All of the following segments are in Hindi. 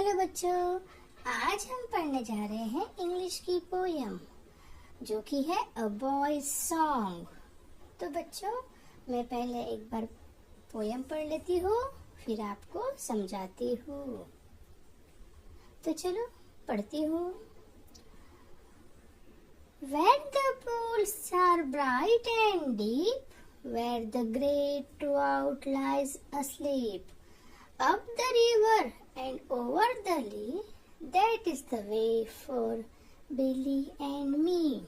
हेलो बच्चों, आज हम पढ़ने जा रहे हैं इंग्लिश की पोयम जो कि है अ बॉयज सॉन्ग। तो बच्चों, मैं पहले एक बार पोयम पढ़ लेती हूँ, फिर आपको समझाती हूँ। तो चलो पढ़ती हूँ। Where the pools are bright and deep, where the great trout lies asleep, up the river and over the lea, that is the way for Billy and me.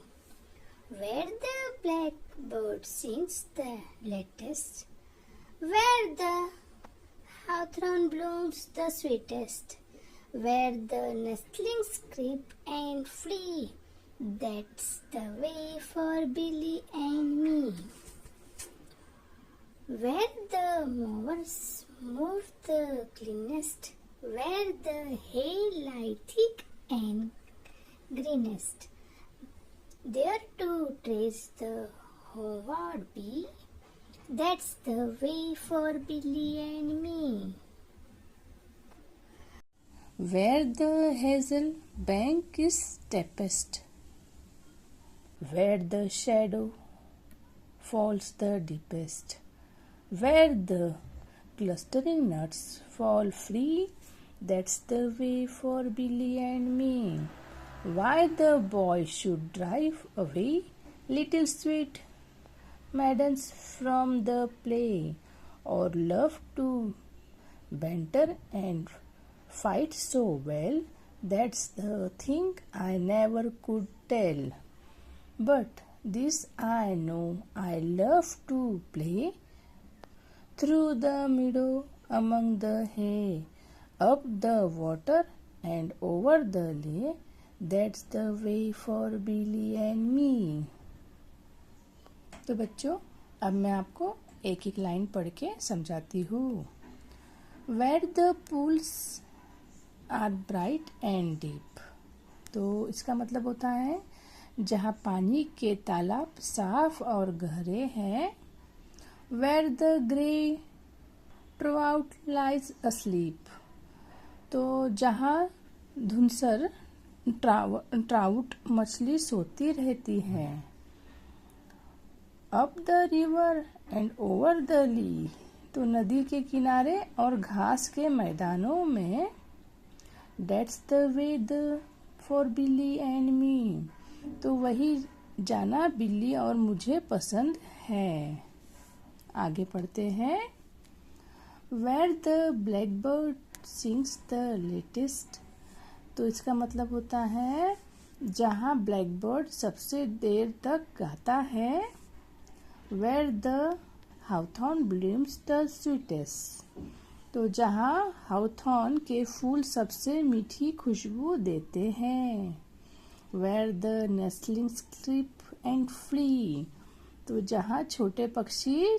Where the blackbird sings the latest, where the hawthorn blooms the sweetest, where the nestlings creep and flee, that's the way for Billy and me. Where the mowers move the cleanest, where the hay lie thick and greenest, there to trace the homeward bee, that's the way for Billy and me. Where the hazel bank is steepest, where the shadow falls the deepest, where the clustering nuts fall free, that's the way for Billy and me. Why the boy should drive away little sweet maidens from the play, or love to banter and fight so well, that's the thing I never could tell. But this I know, I love to play through the meadow among the hay, up the water and over the lea, that's the way for Billy and me. तो बच्चों, अब मैं आपको एक एक लाइन पढ़ के समझाती हूँ। Where the pools are bright and deep, तो इसका मतलब होता है जहाँ पानी के तालाब साफ और गहरे हैं। Where the grey trout lies asleep, तो जहाँ धुंसर ट्राउट मछली सोती रहती है। Up the river and over the lea, तो नदी के किनारे और घास के मैदानों में। That's the way for Billy and me, तो वही जाना बिल्ली और मुझे पसंद है। आगे पढ़ते हैं। Where the blackbird sings the latest, तो इसका मतलब होता है जहाँ ब्लैकबर्ड सबसे देर तक गाता है। Where the hawthorn blooms the sweetest, तो जहाँ हाउथॉर्न के फूल सबसे मीठी खुशबू देते हैं। Where the nestlings creep and flee, तो जहाँ छोटे पक्षी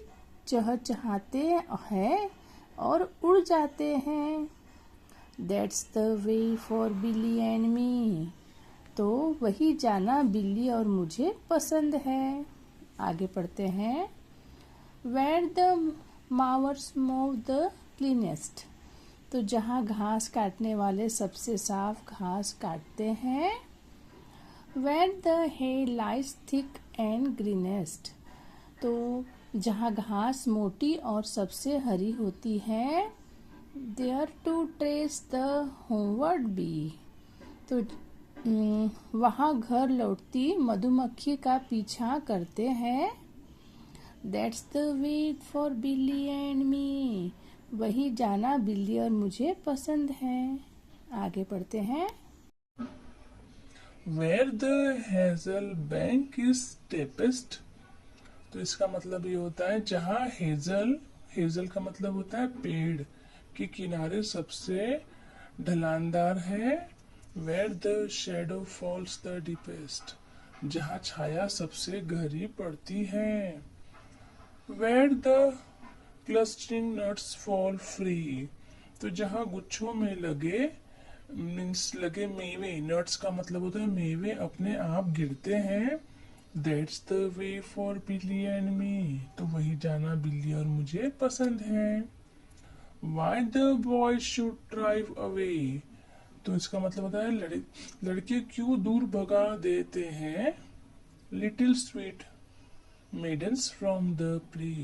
चहचहाते हैं और उड़ जाते हैं। That's the way for Billy and me, तो वही जाना बिल्ली और मुझे पसंद है। आगे पढ़ते हैं। Where the mowers mow the cleanest, तो जहाँ घास काटने वाले सबसे साफ घास काटते हैं। Where the hay lies thick and greenest, तो जहाँ घास मोटी और सबसे हरी होती है। There to trace the homeward bee, तो वहाँ घर लौटती मधुमक्खी का पीछा करते हैं। That's the way for Billy and me, वही जाना बिल्ली और मुझे पसंद है। आगे पढ़ते हैं। Where the hazel bank is steepest, तो इसका मतलब ये होता है जहाँ हेजल का मतलब होता है पेड़ के किनारे सबसे ढलानदार है। Where the shadow falls the deepest, जहाँ छाया सबसे गहरी पड़ती है। Where the clustering nuts fall free, तो जहाँ गुच्छों में लगे मेवे, नट्स का मतलब होता है मेवे, अपने आप गिरते हैं। That's the way for Billy and me, तो वही जाना बिल्ली और मुझे पसंद है। Why the boy should drive away तो इसका मतलब होता है लड़के क्यों दूर भगा देते हैं little sweet maidens from the play.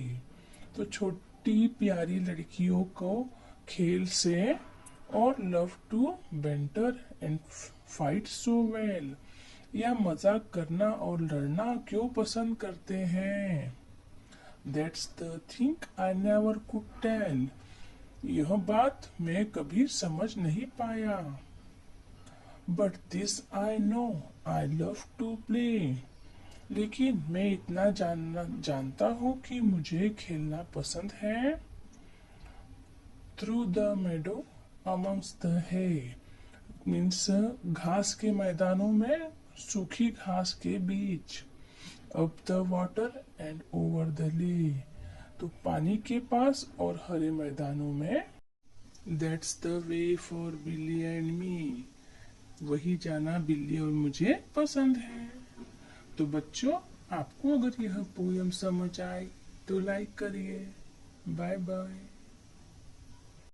तो छोटी प्यारी लड़कियों को खेल से और love to banter and fight so well, या मजाक करना और लड़ना क्यों पसंद करते हैं। That's the thing I never could tell, यह बात मैं कभी समझ नहीं पाया। But this I know I love to play, लेकिन मैं इतना जानता हूँ कि मुझे खेलना पसंद है। Through the meadow amongst the है, मीन्स घास के मैदानों में, सूखी घास के बीच। Up the water and over the lea, तो पानी के पास और हरे मैदानों में। That's the way for Billy and me, वही जाना बिल्ली और मुझे पसंद है। तो बच्चों, आपको अगर यह पोयम समझ आए तो लाइक करिए। Bye bye.